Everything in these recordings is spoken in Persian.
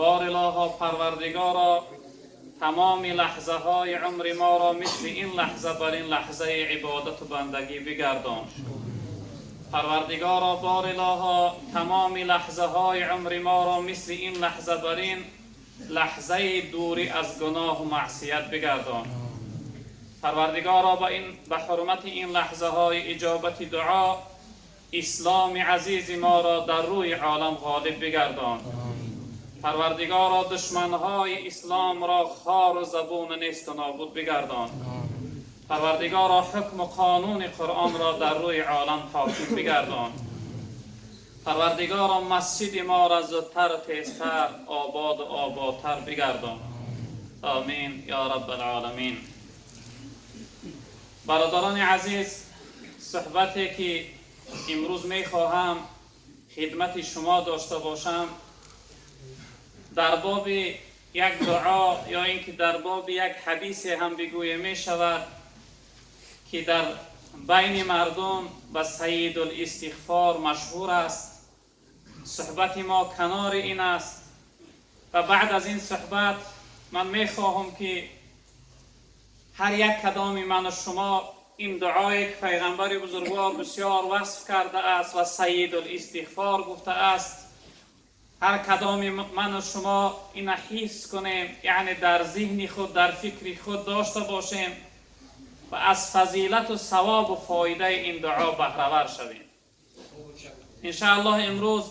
بار الها پروردگارا تمام لحظه های عمر ما را مثل این لحظه بر این لحظه عبادت و بندگی بگردان. پروردگارا بار الها تمام لحظه های عمر ما را مثل این لحظه بر این لحظه دوری از گناه و معصیت بگردان. پروردگارا به حرمت این لحظه های اجابت دعا اسلام عزیز ما را در روی عالم غالب بگردان. پروردگارا دشمنهای اسلام را خار و زبون نیست و نابود بگردان. پروردگارا حکم و قانون قرآن را در روی عالم حاکم بگردان. پروردگارا مسجد ما را زودتر و تیزتر آباد و آبادتر بگردان. آمین یا رب العالمین. برادران عزیز، صحبتی که امروز می خواهم خدمت شما داشته باشم در باب یک دعا یا اینکه در باب یک حدیث هم بگویه می شود که در بین مردم به سید الاستغفار مشهور است. صحبت ما کنار این است و بعد از این صحبت من می خواهم که هر یک کدام من و شما این دعایی که پیغمبر بزرگوار بسیار وصف کرده است و سید الاستغفار گفته است، هر کدام من و شما این حفظ کنیم، یعنی در ذهن خود در فکر خود داشته باشیم و از فضیلت و ثواب و فایده این دعا بهره‌ور شویم. انشاءالله امروز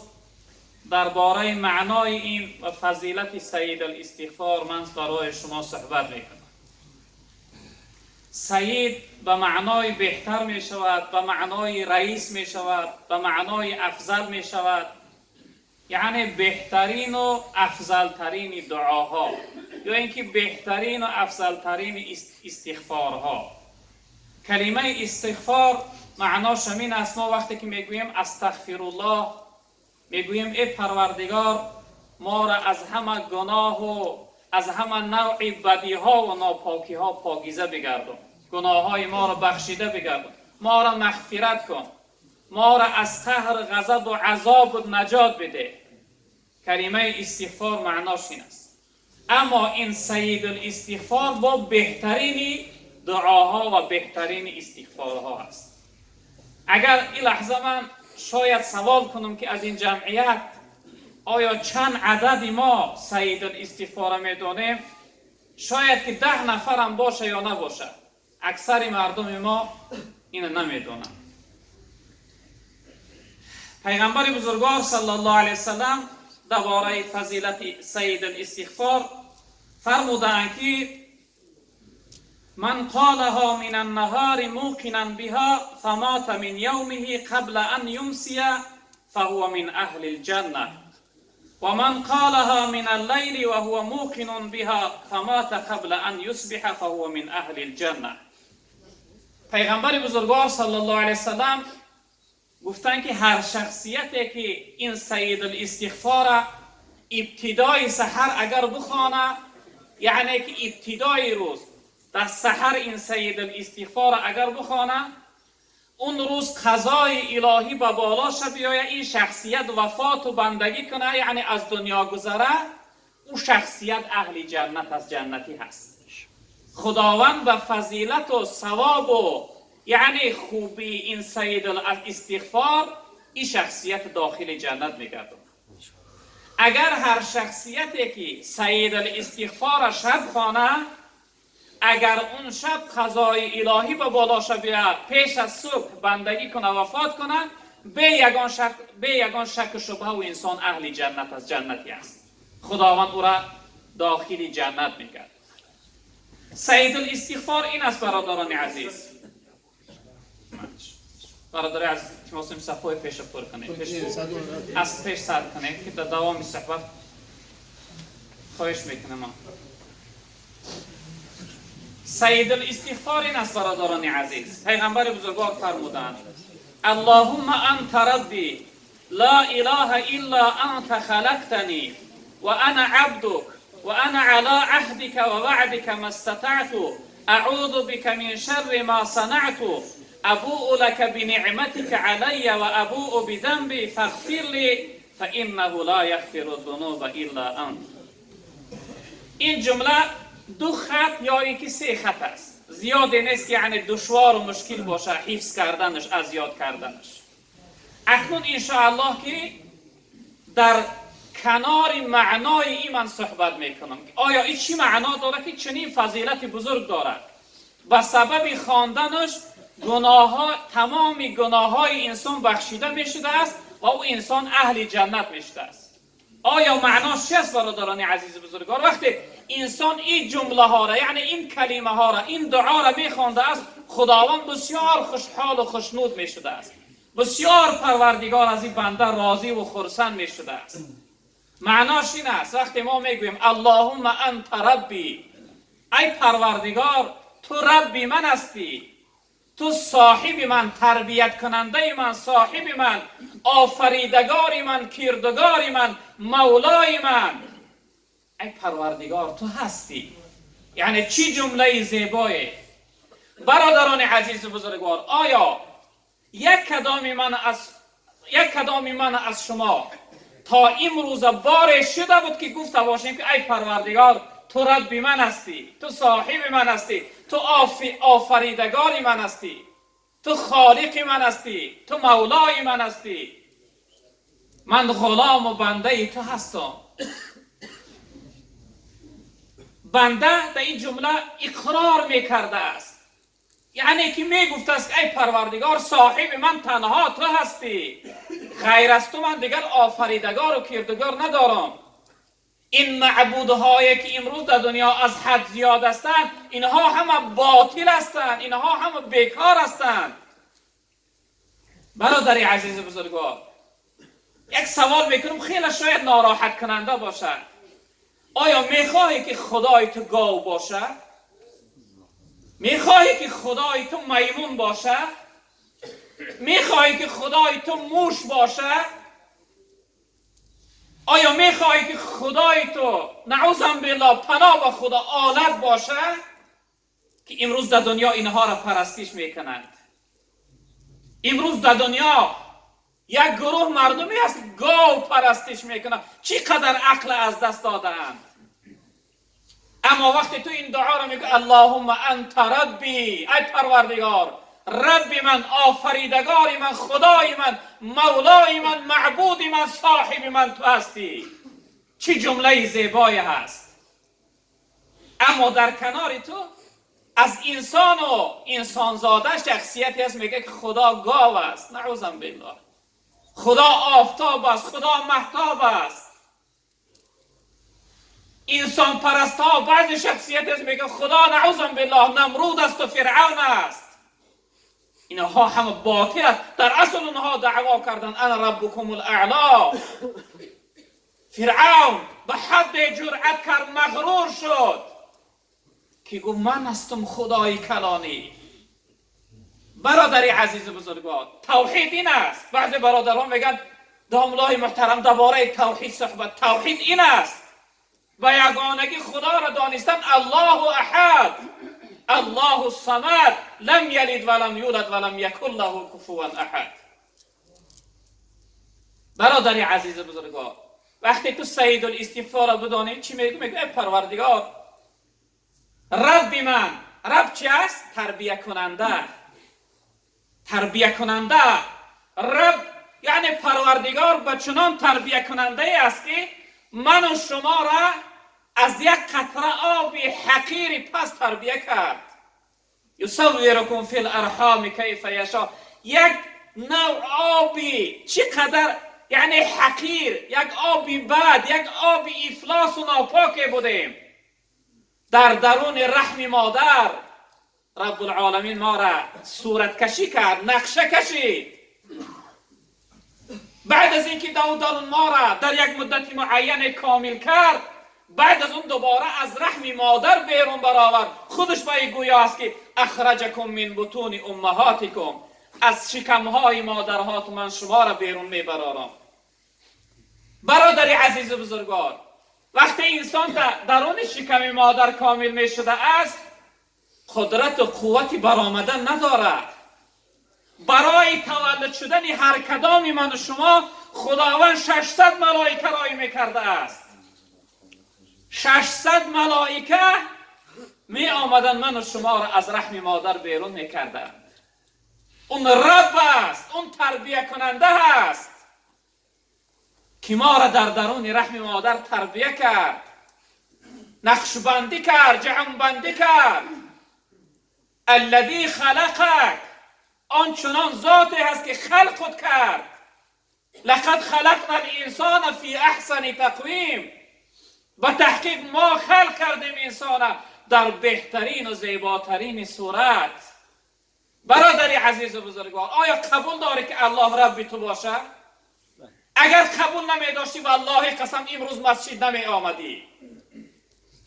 درباره معنای این و فضیلت سید الاستغفار من برای شما صحبت میکنم. سید به معنای بهتر می شود، به معنای رئیس می شود، به معنای افضل می شود، یعنی بهترین و افضلترین دعاها یا اینکه بهترین و افضلترین استغفارها. کلمه استغفار معناش همین است. ما وقتی که میگوییم استغفرالله میگوییم ای پروردگار ما را از همه گناه و از همه نوع بدی ها و ناپاکی ها پاکیزه بگردان، گناه های ما را بخشیده بگردان، ما را مغفرت کن، ما را از قهر غضب و عذاب نجات بده. کلمه استغفار معناش این است. اما این سید الاستغفار با بهترین دعاها و بهترین استغفارها است. اگر این لحظه من شاید سوال کنم که از این جمعیت آیا چند عدد ما سید الاستغفار میدونیم، شاید که 10 نفر هم باشه یا نباشه. اکثر مردم ما این نمیدونن. پیغمبر بزرگوار صلی الله علیه وسلم درباره فضیلت سید الاستغفار فرمودند که من قالها من النهار موقنا بها فمات من یومه قبل ان یمسی فهو من اهل الجنه و من قالها من الليل وهو موقن بها فمات قبل ان یصبح فهو من اهل الجنه. پیغمبر بزرگوار صلی الله علیه وسلم گفتن که هر شخصیتی که این سید الاستغفار ابتدای سحر اگر بخوانه، یعنی که ابتدای روز در سحر این سید الاستغفار اگر بخوانه، اون روز قضای الهی به بالاش بیاید، این شخصیت وفات و بندگی کنه، یعنی از دنیا گذره، او شخصیت اهل جنت از جنتی هست. خداوند به فضیلت و ثواب و یعنی خوبی این سید الاستغفار این شخصیت داخل جنت میگردد. اگر هر شخصیتی که سید الاستغفار شب خوانه، اگر اون شب قضای الهی به بالاش بیاد، پیش از صبح بندگی کنه وفات کنه، به یگان شک و شبهه و انسان اهل جنت از جنتی است. خداوند او را داخل جنت میکرد. سید الاستغفار این است برادران عزیز. برادر عزیز تماسیم صفحه پیش پر کنید، از پیش سر کنید که در دوام صحبت خواهش میکنم. سید الاستغفار این است برادران عزیز. پیغمبر بزرگوار فرمودند اللهم انت ربی لا اله الا انت خلقتنی و انا عبدك و انا على عهدك و وعدك ما استطعت اعوذ بك من شر ما صنعت ابوء لك بنعمتك علي و ابوء بذنبي فاغفر لي فانه لا یغفر الذنوب الا انت. این جمله دو خط یا یکی سه خط است، زیادی نیست که یعنی دشوار و مشکل باشه حفظ کردنش، از یاد کردنش. اکنون انشاءالله که در کنار معنای این من صحبت میکنم که آیا این چی معنا داره که چنین فضیلت بزرگ دارد. به سبب خواندنش تمام گناه های انسان بخشیده میشده است و او انسان اهل جنت میشده است. آیا معناش چی است برادران عزیز بزرگوار؟ وقتی انسان این جمله ها را، یعنی این کلمه ها را، این دعا را میخوانده است، خداوند بسیار خوشحال و خوشنود میشده است، بسیار پروردگار از این بنده راضی و خرسند میشده است. معناش این است وقتی ما میگویم اللهم انت ربی، ای پروردگار تو ربی من هستی، تو صاحب من، تربیت کننده من، صاحب من، آفریدگار من، کردگار من، مولای من، ای پروردگار تو هستی. یعنی چی جمله زیبایی. برادران عزیز و بزرگوار، آیا یک کدام من از شما تا امروز بار شده بود که گفته باشیم که ای پروردگار تو ربی من هستی، تو صاحب من هستی، تو آفریدگار من هستی، تو خالق من هستی، تو مولای من هستی، من غلام و بنده تو هستم. بنده در این جمله اقرار میکرده است، یعنی که میگفته است ای پروردگار صاحب من تنها تو هستی، غیر از تو من دیگر آفریدگار و کردگار ندارم. این معبودهایی که امروز در دنیا از حد زیاد هستند، اینها همه باطل هستند، اینها همه بیکار هستند. برادر عزیز بزرگوار، یک سوال میکنم خیلی شاید ناراحت کننده باشه. آیا میخواهی که خدای تو گاو باشه؟ میخواهی که خدای تو میمون باشه؟ میخواهی که خدای تو موش باشه؟ آیا میخواهی که خدای تو نعوذ بالله پناه به خدا آلت باشه؟ که امروز در دنیا اینها را پرستش میکنند. امروز در دنیا یک گروه مردمی هست گاو پرستش میکنند. چقدر عقل از دست دادند. اما وقتی تو این دعا را میگی اللهم انت ربی، ای پروردگار ربی من، آفریدگاری من، خدای من، مولای من، معبود من، صاحب من تو هستی، چی جمله زیبایی هست. اما در کنار تو از انسان و انسان زاده شخصیتی هست میگه که خدا گاو است. نعوذ بالله. خدا آفتاب است، خدا مهتاب است. انسان پرست ها بعضی شخصیت هست میگه خدا نعوذ بالله نمرود است و فرعون است. اینها همه باطل است. در اصل اونها دعوا کردن انا ربکم الاعلا. فرعون به حد جرأت کرد، مغرور شد که گفت من هستم خدای کلانی. برادر عزیز بزرگوار، توحید این است. بعضی برادران میگن داملای محترم درباره توحید صحبت. توحید این است و یگانگی خدا را دانستن الله احد، الله الصمد، لم یلد ولم یولد ولم یکن له کفوا احد. برادر عزیز بزرگوار، وقتی تو سید الاستغفار بدانی چی میگه؟ میگه پروردگار ربی من. رب چی است؟ تربیه کننده. تربیه کننده. رب یعنی پروردگار به چنان تربیه کننده است که من و شما را از یک قطره آب حقیر پس تربیه کرد. یصورکم فی الارحام کیف یشاء. یک نوع آبی چقدر یعنی حقیر، یک آبی بد، یک آبی افلاس و ناپاک بودیم در درون رحم مادر. رب العالمین ما را صورت کشی کرد، نقشه کشید. بعد از اینکه درون ما را در یک مدت معین کامل کرد، بعد از اون دوباره از رحم مادر بیرون برآورد. خودش به گویا است که اخرجکم من بطون امهاتکم، از شکمهای مادرهات من شما را بیرون میبرارم. برادر عزیز بزرگوار، وقتی انسان درون شکم مادر کامل میشده است، قدرت و قوتی برآمدن ندارد. برای تولد شدن هر کدام من و شما خداوند 600 ملائکه رای میکرده است. 600 ملائکه می آمدن من و شما را از رحم مادر بیرون میکردن. اون رب است، اون تربیه کننده است که ما را در درون رحم مادر تربیه کرد، نقش بندی کرد، جمع بندی کرد. الذی خلقک، آنچنان ذاتی هست که خلقت کرد. لقد خلقنا الانسان فی احسن تقویم، به تحقیق ما خلق کردیم انسان در بهترین و زیباترین صورت. برادری عزیز و بزرگوار، آیا قبول داری که الله رب تو باشه؟ اگر قبول نمی داشتی والله قسم امروز مسجد نمی آمدی.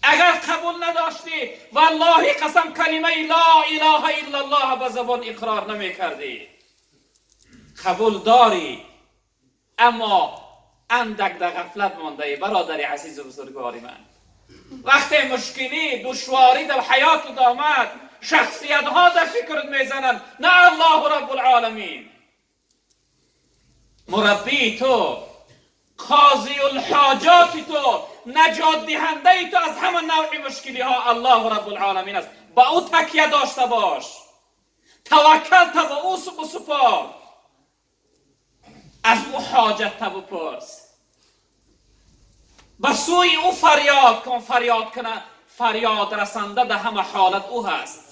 اگر قبول نداشتی والله قسم کلمه لا اله الا الله به زبان اقرار نمی کردی. قبول داری اما اندک در غفلت مانده ای. برادری عزیز و بزرگواری من، وقتی مشکلی دشواری در حیات آمد، شخصیت ها در فکرت میزنن، نه الله رب العالمین. مربی تو، قاضی الحاجات تو، نجات دهنده تو از همه نوع مشکلی ها الله رب العالمین است. با او تکیه داشته باش، توکل تا به او بسپار، از او حاجت تا بپرس، به سوی او فریاد کن. فریاد کنه، فریاد رسنده در همه حالت او هست.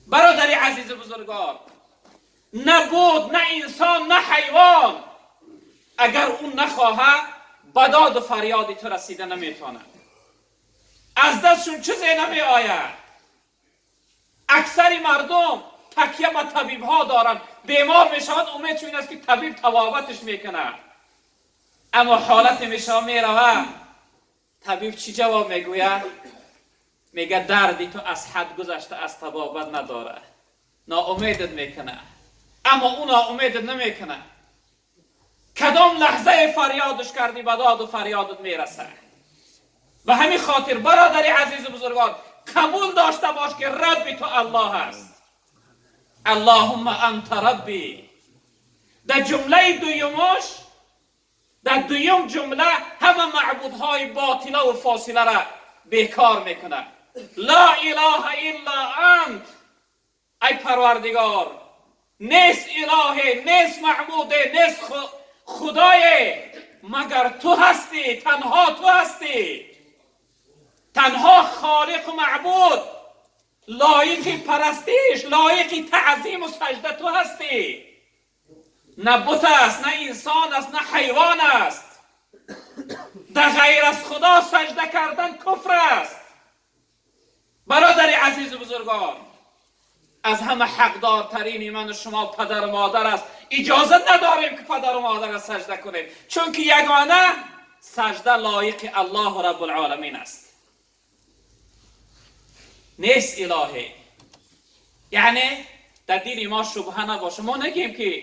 برادری عزیز بزرگوار، نه بود، نه انسان، نه حیوان اگر اون نخواهد به داد و فریادی تو رسیده نمیتونه. از دستشون چیزی نمی آید. اکثر مردم تکیه به طبیب ها دارن، بیمار میشود امید این است که طبیب طبابتش میکنه، اما حالت میشه میروه، طبیب چی جواب میگوید؟ میگه دردی تو از حد گذشته، از طبابت نداره. ناامیدت میکنه، اما اون ناامیدت نمیکنه. کدام لحظه فریادش کردی به داد و فریادت میرسه. و همین خاطر برادری عزیز و بزرگوار، قبول داشته باش که رب تو الله است. اللهم انت ربی. در جمله دویمش، در دویم جمله همه معبودهای باطله و فاصله را بیکار میکنه. لا اله الا انت، ای پروردگار، نیست اله، نیست معبود، نیست خدای مگر تو هستی. تنها تو هستی، تنها خالق و معبود، لایق پرستش، لایق تعظیم و سجده تو هستی. نه بت است، نه انسان است، نه حیوان است. در غیر از خدا سجده کردن کفر است. برادر عزیز و بزرگان، از همه حقدارترین من و شما پدر و مادر است. اجازه نداریم که پدر و مادر را سجده کنیم، چون که یگانه سجده لایق الله رب العالمین است، نیست الهی. یعنی در دین ما شبهه نباشه. ما نگیم که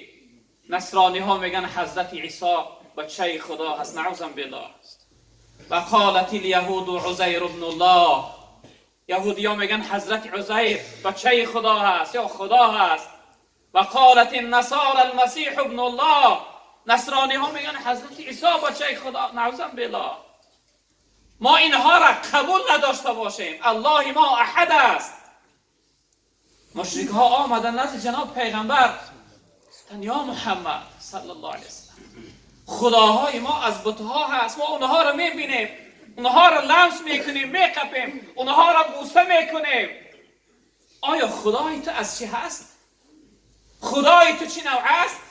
نصرانی ها میگن حضرت عیسی بچه خدا هست، نعوذ بالله. و قالت الیهود عزیر ابن الله، یهودی ها میگن حضرت عزیر بچه خدا هست یا خدا هست. و قالت النصارى المسیح ابن الله، نصرانی ها میگن حضرت عیسی بچه خدا، نعوذ بالله. ما اینها را قبول نداشته باشیم. الله ما احد است. مشرک ها آمدن نزد جناب پیغمبر، یا محمد صلی الله علیه وسلم، خداهای ما از بتها هست، ما اونها را میبینیم، اونها را لمس میکنیم، میقپیم، اونها را بوسه میکنیم. آیا خدای تو از چی هست؟ خدای تو چی نوع است؟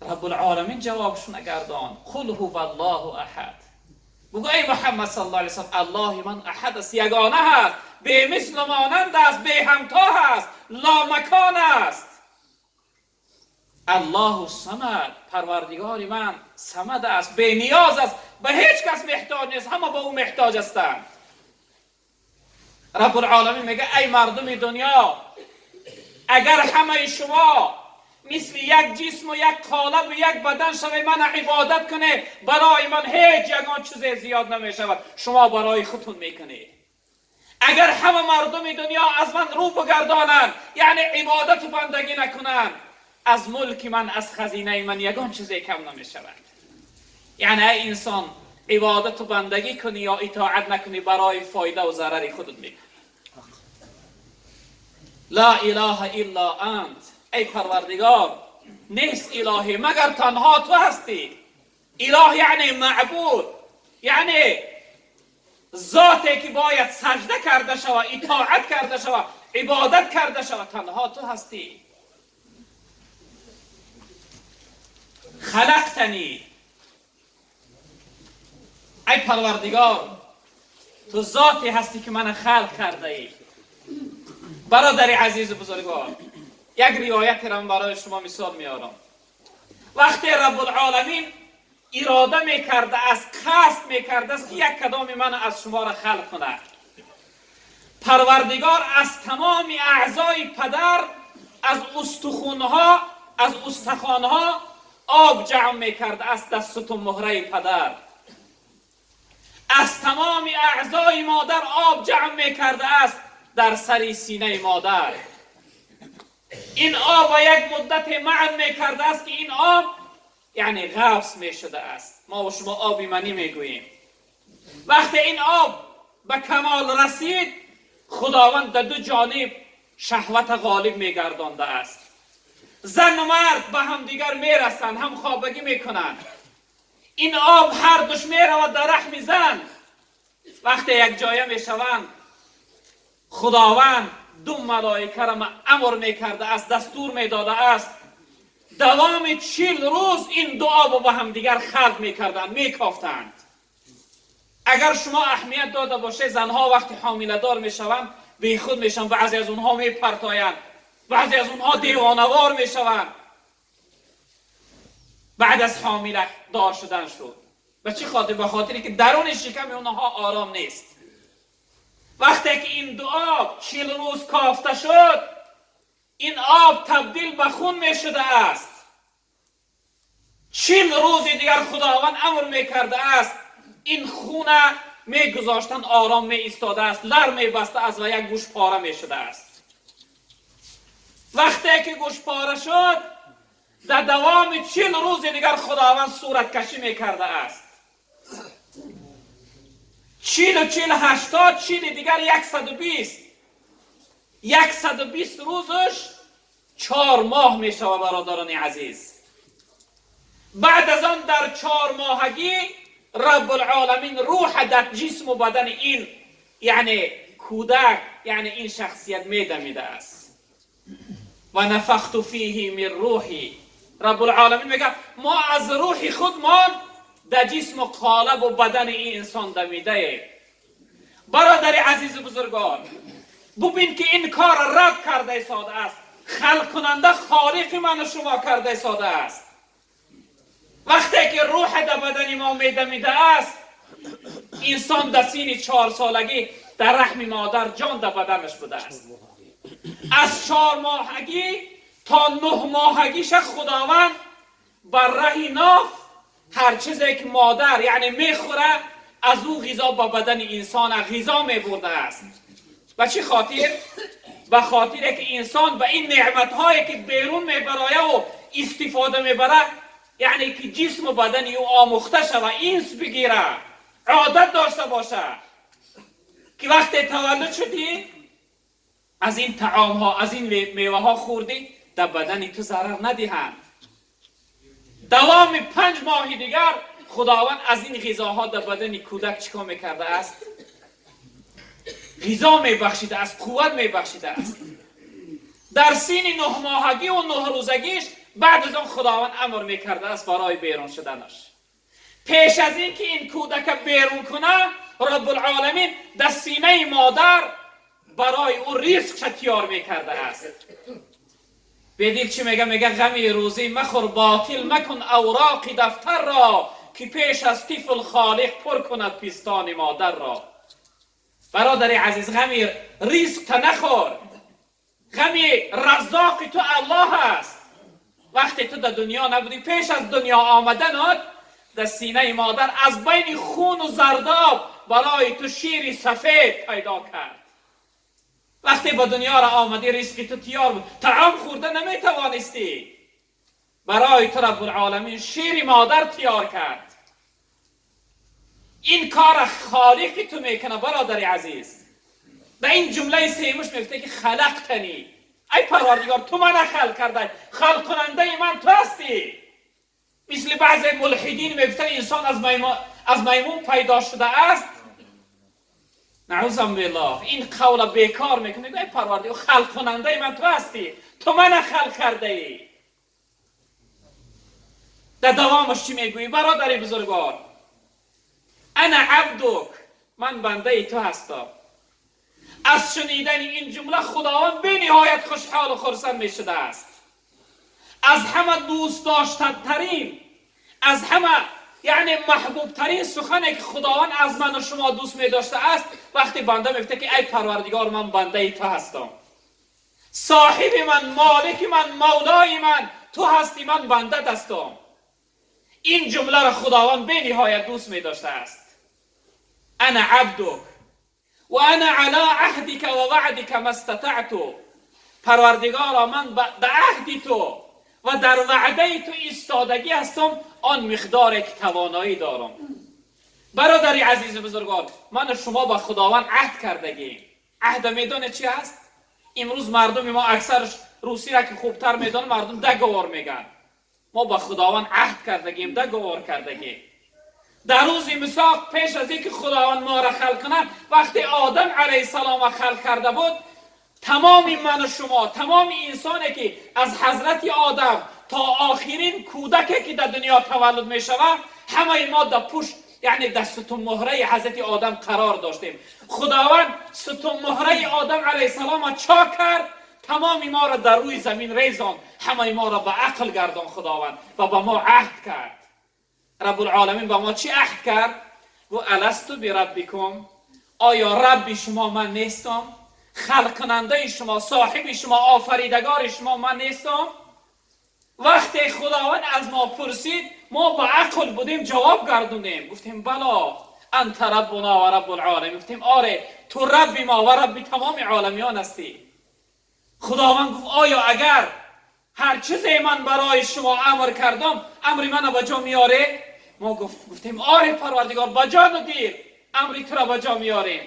رب العالمین جوابشون نگردان. قل هو الله احد. بگو ای محمد صلی الله علیه وسلم، الله من احد است، یگانه هست، به مثل مانند است، به همتا هست، لامکان است. الله الصمد، پروردگار من صمد است، به نیاز است، به هیچ کس محتاج نیست، همه به او محتاج هستند. رب العالمین میگه ای مردم دنیا، اگر همه شما مثل یک جسم و یک قالب و یک بدن شوید من عبادت کنه، برای من هیچ یگان چیز زیاد نمی شود، شما برای خودتون میکنید. اگر همه مردم دنیا از من رو بگردانند، یعنی عبادت و بندگی نکنند، از ملک من، از خزینه من یگان چیزی کم نمی شود. یعنی ای انسان عبادت و بندگی کنی یا اطاعت نکنی برای فایده و ضرر خودت میکنی. لا اله الا انت، ای پروردگار نیست الهی مگر تنها تو هستی. اله یعنی معبود، یعنی ذاتی که باید سجده کرده شود، اطاعت کرده شود، عبادت کرده شود، تنها تو هستی. خلقتنی، ای پروردگار تو ذاتی هستی که من خلق کرده ای. برادر عزیز بزرگوار، یک روایت را برای شما مثال میارم. وقتی رب العالمین اراده میکرده است، قصد میکرده است که یک کدام من از شما را خلق کنه، پروردگار از تمام اعضای پدر، از استخوانها، از استخوانها آب جمع میکرده است در ستون مهره پدر. از تمام اعضای مادر آب جمع میکرده است در سری سینه مادر. این آب و یک مدت معن میکرده است که این آب یعنی غوث میشده است. ما و شما آبی منی میگوییم. وقتی این آب به کمال رسید، خداوند در دو جانب شهوت غالب میگردانده است. زن و مرد به هم دیگر میرسند، هم خوابگی میکنند. این آب هر دوش میرود در رحم زن. وقتی یک جایه میشوند، خداوند دو ملائکه را امر میکرده است، دستور میداده است دوام 40 روز این دو آب به هم دیگر خلق میکردند، میکافتند. اگر شما اهمیت داده باشه، زنها وقتی حامله دار میشوند بی خود میشن، بعضی از اونها میپرتایند، بعضی از اونها دیوانوار میشوند بعد از حامله دار شدن شد. به چه خاطر؟ به خاطری که درون شکم اونها آرام نیست. وقتی که این دو آب 40 روز کافته شد، این آب تبدیل به خون می شده است. 40 روز دیگر خداوند امر می کرده است این خون می گذاشتن، آرام می ایستاده است، لر می بسته است و یک گوش پاره می شده است. وقتی که گوش پاره شد، در دوام 40 روز دیگر خداوند صورت کشی می کرده است. 40 و 40 80 40 دیگر 120 روزش 4 ماه می شود برادران عزیز. بعد از آن در 4 ماهگی رب العالمین روح در جسم و بدن این یعنی کودک، یعنی این شخصیت میدمیده است. و نفخت فیه من روحی، رب العالمین میگه ما از روح خودمان در جسم و قالب و بدن این انسان دمیده. برادر عزیز بزرگان، ببین که این کار رب کرده ساده است. خلق کننده خالق من و شما کرده ساده است. وقتی که روح در بدن ما میدمیده است، انسان در سین 4 سالگی در رحم مادر جان در بدنش بوده است. از 4 ماهگی تا 9 ماهگیش خداوند بر ره ناف هر چیزی که مادر یعنی میخوره از او غذا به بدن انسان غذا میبرده است. به چه خاطر؟ به خاطر که انسان به این نعمتهایی که بیرون میبره و استفاده میبره، یعنی که جسم و بدن او آموخته شده و اینس بگیره، عادت داشته باشه که وقتی تولد شدی از این طعام ها، از این میوه ها خوردی، در بدن تو ضرر ندهند. دوام 5 ماه دیگر خداوند از این غذاها در بدن کودک چیکار میکرده است؟ غذا میبخشیده است، قوت میبخشیده است. در سین 9 ماهگی و 9 روزگیش بعد از آن خداوند امر میکرده است برای بیرون شدنش. پیش از این که این کودک بیرون کنه، رب العالمین در سینه مادر برای او رزق تیار میکرده است. بدید چی میگه؟ میگه غمی روزی مخور، باطل مکن اوراق دفتر را، که پیش از طفل خالق پر کند پیستان مادر را. برادر عزیز، غمی رزق تا نخور. غمی رزاق تو الله است. وقتی تو در دنیا نبودی، پیش از دنیا آمدنت در سینه مادر از بین خون و زرداب برای تو شیر سفید پیدا کرد. وقتی به دنیا را آمدی رزق تو تیار بود، طعام خورده نمیتوانستی. برای تو رب العالمین شیر مادر تیار کرد. این کار خالقی تو میکنه برادر عزیز. در این جمله سیمش میفته که خلقتنی، ای پروردگار تو من خلق کرده، خلق کننده من تو هستی. مثل بعضی ملحدین میگفتن انسان از میمون پیدا شده است. نعوذ بالله، این قول بیکار میکنه. ای پروردگار خلق کننده من تو هستی، تو من خلق کرده ای. در دوامش چی میگویی برادر بزرگوار؟ انا عبدک، من بنده ای تو هستم. از شنیدن این جمله خداوند به نهایت خوشحال و خرسند می شده است. از همه دوست داشته ترین، از همه یعنی محبوب ترین سخنی که خداوند از من و شما دوست می داشته است وقتی بنده میفته که ای پروردگار من بنده ای تو هستم، صاحب من، مالک من، مولای من تو هستی، من بنده دستم. این جمله را خداوند به نهایت دوست می داشته است. انا عبدک و انا علی عهدک و وعدک ما استطعت. پروردگارا من در عهد تو و در وعده تو ایستادگی هستم آن مقدار که توانایی دارم. برادری عزیز بزرگوار، من و شما با خداوند عهد کردگیم. عهد میدونه چی است؟ امروز مردم ما اکثرش روسی را که خوبتر میدونه مردم دگوار میگن. ما با خداوند عهد کردگیم، دگوار کردگیم. در روز میثاق پیش از اینکه خداوند ما را خلق کنه، وقتی آدم علیه السلام خلق کرده بود، تمام من و شما، تمام انسانی که از حضرت آدم تا آخرین کودکی که در دنیا تولد می شود، همه ما در پشت یعنی در ستون مهره حضرت آدم قرار داشتیم. خداوند ستون مهره آدم علیه السلام چا کرد؟ تمام ما را در روی زمین ریزان، همه ما را به عقل گردان خداوند و با ما عهد کرد. رب العالمین با ما چی عهد کرد؟ و الستو بربکم، آیا رب شما من نیستم؟ خلق کننده شما، صاحب شما، آفریدگار شما من نیستم؟ وقتی خداوند از ما پرسید ما با عقل بودیم جواب گردونیم، گفتیم بلا انت ربنا و رب العالمین. گفتیم آره تو رب ما و رب تمام عالمیان هستی. خداوند گفت آیا اگر هر چیزی من برای شما امر کردم امر من به جا میاره؟ ما گفتیم آره پروردگار با جان و دل امری تو را به جا میاریم.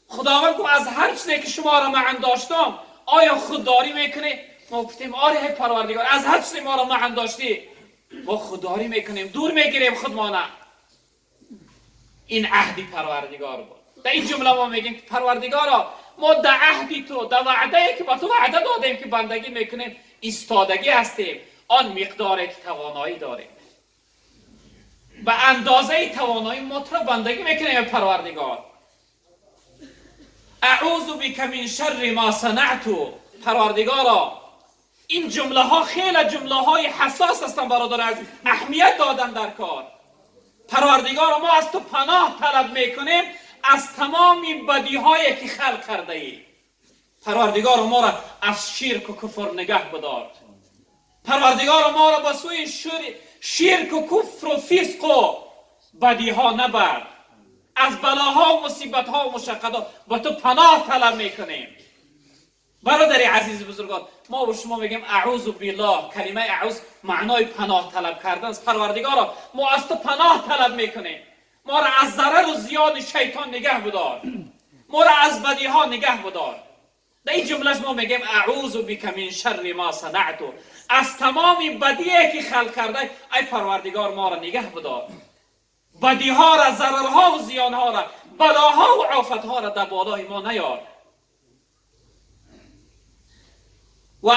خداوند گفت از هر چیزی که شما را معن داشتم آیا خودداری میکنی؟ ما گفتیم آره پروردگار از هر چیزی ما را معن داشتی ما خودداری میکنیم، دور میگیریم خودمانه. این عهدی پروردگار بود. در این جمله ما میگیم پروردگارا ما در عهدی تو، در وعده که با تو وعده دادیم که بندگی میکنیم ایستادگی هستیم، آن مقداری که توانایی داریم، به اندازه توانایی مطلق بندگی میکنیم پروردگار. اعوذ بک من شر ما صنعت. پروردگارا این جمله ها خیلی جمله های حساس هستند برادر عزیز، اهمیت دادن در کار. پروردگارا ما از تو پناه طلب میکنیم از تمام بدی هایی که خلق کرده ای. پروردگارا ما را از شرک و کفر نگه بدار. پروردگارا ما را به سوی شرک و کفر و فسق و بدی ها نبر. از بلاها و مصیبت ها و مشقت ها با تو پناه طلب میکنیم. برادر عزیز بزرگان، ما و شما میگیم اعوذ بالله. کلمه اعوذ معنای پناه طلب کردن است. پروردگارا ما از تو پناه طلب میکنیم، ما را از ضرر و زیان شیطان نگه بدار، ما را از بدی ها نگه بدار. در این جمله ما میگیم اعوذ بک من شر ما صنعت. از تمام بدیه که خلق کرده ای پروردگار ما را نگه بدار. بدی ها را، ضرر ها و زیان ها را، بلاها و آفت ها را در بالای ما نیار. و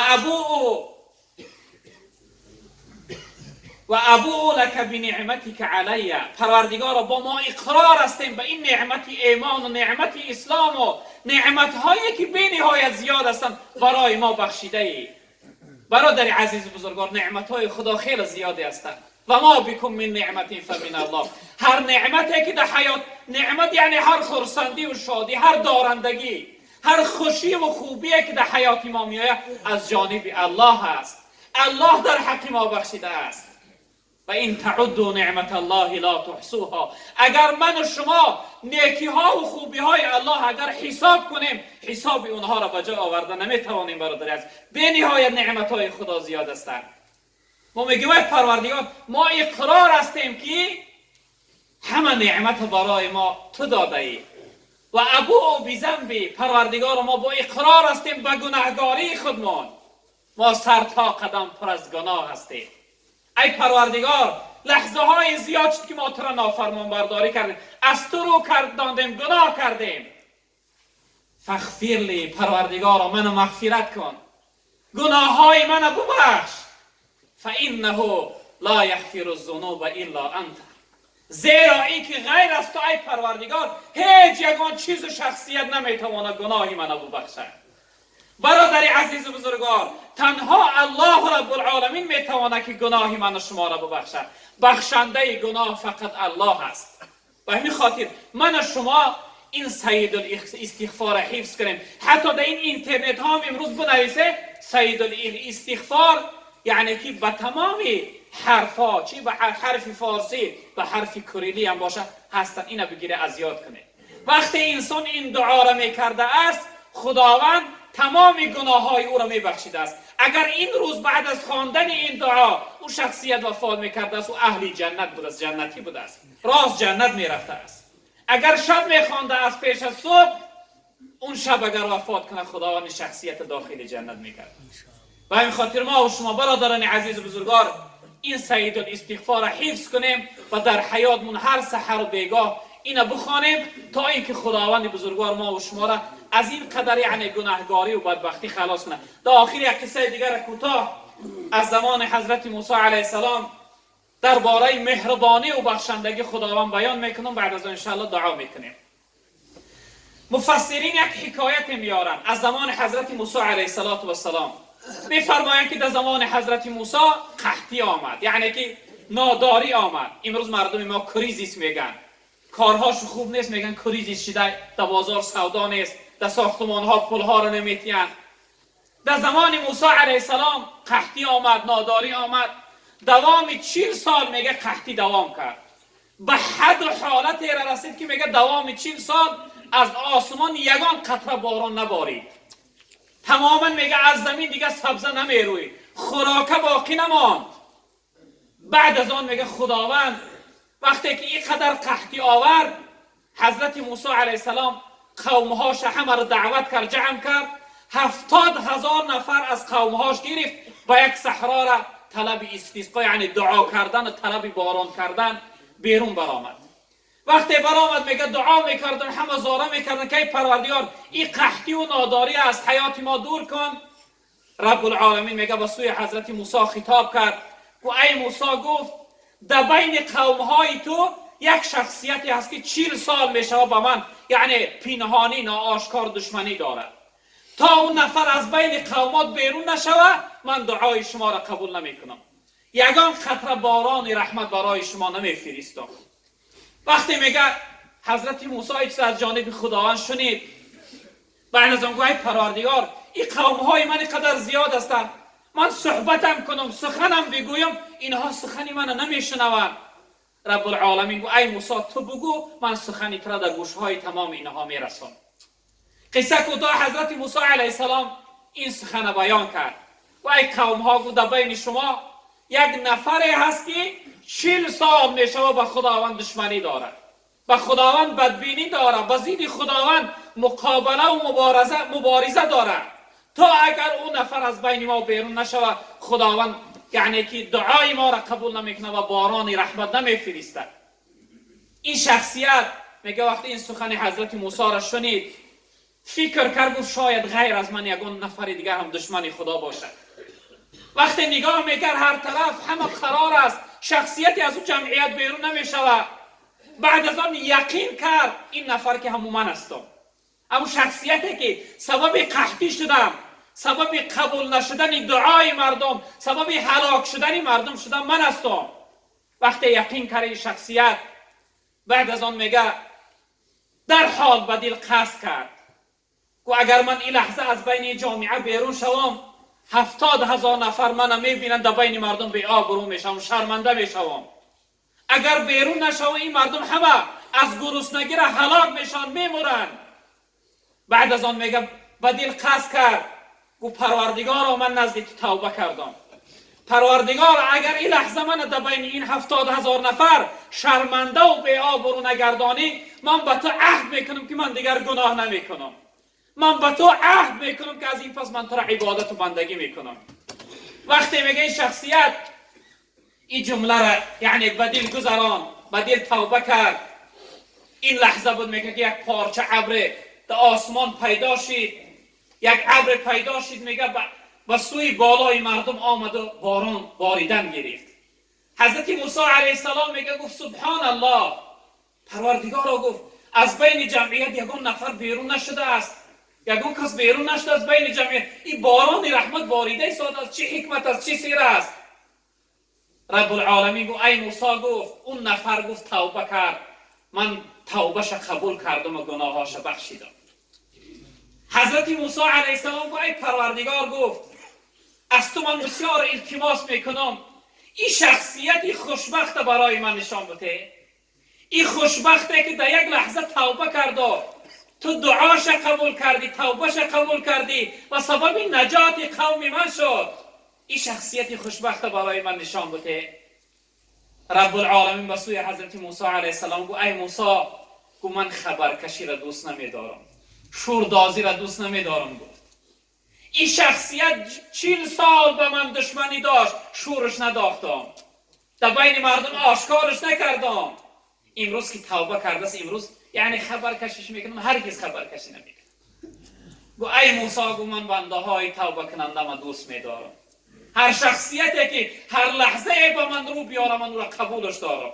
ابو لک بنعمتک علی. پروردگارا با ما اقرار هستیم به این نعمت ایمان و نعمت اسلام و نعمت هایی که بی نهایت زیاد هستند برای ما بخشیده ای. برادر عزیز بزرگوار، نعمت های خدا خیلی زیادی هستند. و ما بكم من نعمت فمن الله. هر نعمتی که در حیات، نعمت یعنی هر خرسندی و شادی، هر دارندگی، هر خوشی و خوبی که در حیات ما میآید از جانب الله است. الله در حق ما بخشیده است. و این تعدوا نعمت الله لا تحصوها. اگر من و شما نیکی ها و خوبی های الله اگر حساب کنیم حساب اونها را به جا آورده نمیتوانیم برادر عزیز. به نهایت نعمت های خدا زیاد است. ما میگیم ای پروردگار ما اقرار هستیم که همه نعمت برای ما تو داده ای و ابو بذنبی، پروردگار ما با اقرار هستیم به گناهکاری خودمان، ما سر تا قدم پر از گناه هستیم. ای پروردگار لحظه های زیاد شد که ما تو را نافرمان برداری کردیم، از تو رو گرداندیم، گناه کردیم. فاغفر لی، پروردگار منو مغفرت کن، گناه های منو ببخش. فانه لا یغفر الذنوب الا انت، زیرا ای که غیر از تو ای پروردگار هیچ یگان چیز و شخصیت نمیتواند گناهی منو ببخشد. برادر عزیز و بزرگوار، تنها الله رب العالمین میتواند که گناهی من و شما را ببخشد. بخشنده گناه فقط الله است. و همین خاطر من و شما این سید الاستغفار حفظ کنیم. حتی در این اینترنت ها هم امروز بنویسه سید الاستغفار، یعنی که به تمام حرفا، چی به حرف فارسی به حرف کوریلی هم باشه هستن، اینو بگیره از یاد کنه. وقتی انسان این دعا را میکرده است، خداوند تمام گناه های او را میبخشیده است. اگر این روز بعد از خواندن این دعا او شخصیت وفات میکرده است، او اهل جنت بوده است، جنتی بوده است، راست جنت میرفته است. اگر شب میخوانده است پیش از صبح، اون شب اگر وفات کنه خداوند شخصیت داخل جنت میکرد. و این خاطر ما و شما برادران عزیز و بزرگوار این سید الاستغفار حفظ کنیم و در حیاتمون هر سحر و بیگاه اینو بخوانیم تا اینکه خداوند بزرگوار ما و شما را از این قدر یعنی گناهگاری و بدبختی خلاص کنه. در آخر یک قصه دیگر کوتاه از زمان حضرت موسی علیه السلام درباره مهربانی و بخشندگی خداوند بیان میکنم، بعد از آن ان شاء الله دعا میکنیم. مفسرین یک حکایت میارن از زمان حضرت موسی علیه السلام. میفرمایند که در زمان حضرت موسی قحطی آمد، یعنی که ناداری آمد. امروز مردم ما کریزیس میگن، کارهاش خوب نیست میگن کریزیس شده، در بازار سودا نیست، در ساختمان ها پل ها رو نمیتین. در زمان موسی علیه السلام قحطی آمد، ناداری آمد، دوام 40 سال میگه قحطی دوام کرد. به حد و حالت را رسید که میگه دوام 40 سال از آسمان یگان قطره باران نبارید. تماما میگه از زمین دیگه سبزه نمیروید، خوراکه باقی نماند. بعد از آن میگه خداوند وقتی که این قدر قحطی آورد، حضرت موسی علیه السلام قومهاش همه را دعوت کرد، جمع کرد. 70,000 نفر از قومهاش گرفت با یک صحرا را طلب استسقا، یعنی دعا کردن و طلب باران کردن، بیرون برآمد. وقتی برآمد میگه دعا میکردن، همه زاره میکردن که ای پروردگار این قحطی و ناداری از حیات ما دور کن. رب العالمین میگه به سوی حضرت موسی خطاب کرد و ای موسی گفت در بین قومهای تو یک شخصیتی هست که 40 سال میشه به من یعنی پنهانی ناآشکار دشمنی دارد. تا اون نفر از بین قومات بیرون نشوه من دعای شما را قبول نمیکنم، یگان قطره باران رحمت برای شما نمیفرستم. وقتی میگه حضرت موسی ایچ از جانب خداوند شنید، بعد از اون گوی پروردگار این قومهای من قدر زیاد هستند، من صحبتم کنم سخنم بگویم اینها سخنی من نمیشنوند. رب العالمین گو ای موسی تو بگو من سخنی تو را در گوشهای تمام اینها میرسم. قصه کوتاه حضرت موسی علیه السلام این سخن بیان کرد و ای قوم ها گو در بین شما یک نفری هست که 40 سال میشه به خداوند دشمنی دارد، به خداوند بدبینی دارد، به ضد خداوند مقابله و مبارزه دارد. تا اگر اون نفر از بین ما بیرون نشود خداوند یعنی که دعای ما را قبول نمیکنه و باران رحمت نمیفرستد. این شخصیت میگه وقتی این سخن حضرت موسی را شنید فکر کرد شاید غیر از من یگان نفر دیگر هم دشمن خدا باشد. وقتی نگاه میکرد هر طرف همه قرار است شخصیتی از اون جمعیت بیرون نمیشود. بعد از آن یقین کرد این نفر که همون من هستم، همون شخصیتی که سبب قحطی شدم، سبب قبول نشدن دعای مردم، سبب هلاک شدن مردم شدم من هستم. وقتی یقین کرد این شخصیت، بعد از آن میگه در حال به دل قصد کرد و اگر من این لحظه از بین جامعه بیرون شوم 70,000 نفر من میبینند در بین مردم بی آبرو میشم، شرمنده میشم. اگر بیرون نشوم این مردم همه از گرسنگی را هلاک میشن، میمورن. بعد از آن میگه به دل قصد کرد و پروردگارا من نزد تو توبه کردم، پروردگار اگر این لحظه من در بین این 70,000 نفر شرمنده و بی آبرو نگردانی، من به تو عهد میکنم که من دیگر گناه نمیکنم. من به تو عهد میکنم که از این پس من تو را عبادت و بندگی میکنم. وقتی میگه این شخصیت این جمله را یعنی به دل گذران، به دل توبه کرد، این لحظه بود میگه که یک پارچه ابر در آسمان پیدا شد، یک ابر پیدا شد، میگه به سوی بالای مردم آمد و باران باریدن گرفت. حضرت موسی علیه السلام میگه گفت سبحان الله، پروردگار را گفت از بین جمعیت یگان نفر بیرون نشده است، یگان کس بیرون نشده از بین جمعیت، این باران رحمت باریده ساد از چه حکمت، از چه سیر است؟ رب العالمین گفت ای موسی، گفت اون نفر گفت توبه کرد، من توبهش قبول کردم و گناهاش بخشیدم. حضرت موسی علیه السلام گفت ای پروردگار، گفت از تو من بسیار التماس میکنم این شخصیتی خوشبخت برای من نشان بده. این خوشبخته که در یک لحظه توبه کرد، تو دعاش قبول کردی، توبهش قبول کردی و سبب نجات قوم من شد. این شخصیتی خوشبخت برای من نشان بده. رب العالمین به سوی حضرت موسی علیه السلام گفت ای موسی، گفت من خبرکشی را دوست نمیدارم، شوردازی را دوست نمیدارم. گفت این شخصیت 40 سال به من دشمنی داشت، شورش نداختم، در بین مردم آشکارش نکردم. امروز که توبه کرده است، امروز یعنی خبرکشیش میکنم، هرگز خبرکشی نمیکنم. گفت ای موسی، گفت من بنده های توبه کننده من دوست میدارم. هر شخصیتی که هر لحظه به من رو بیاره من رو قبولش دارم.